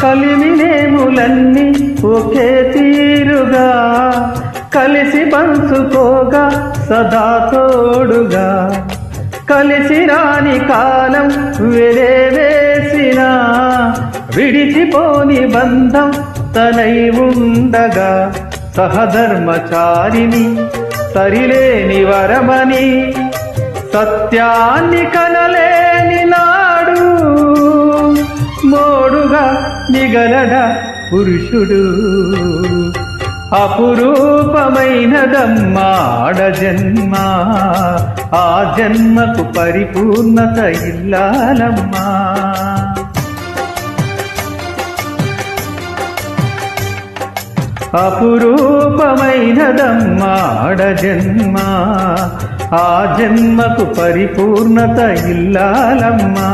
కలిమినేములన్నీ ఒకే తీరుగా కలిసి పంచుకోగా సదా తోడుగా కలిసి రాని కాలం వెలేవేసినా విడిచిపోని బంధం తనై ఉండగా సహధర్మచారిని సరిలేని వరమని సత్యాన్ని కనలేని నాడు మోడుగా మిగలడ పురుషుడు అపురూపమైనదమ్మాడ జన్మ ఆ జన్మకు పరిపూర్ణత ఇల్లాలమ్మా అపురూపమైనదమ్మాడ జన్మ ఆ జన్మకు పరిపూర్ణత ఇల్లాలమ్మా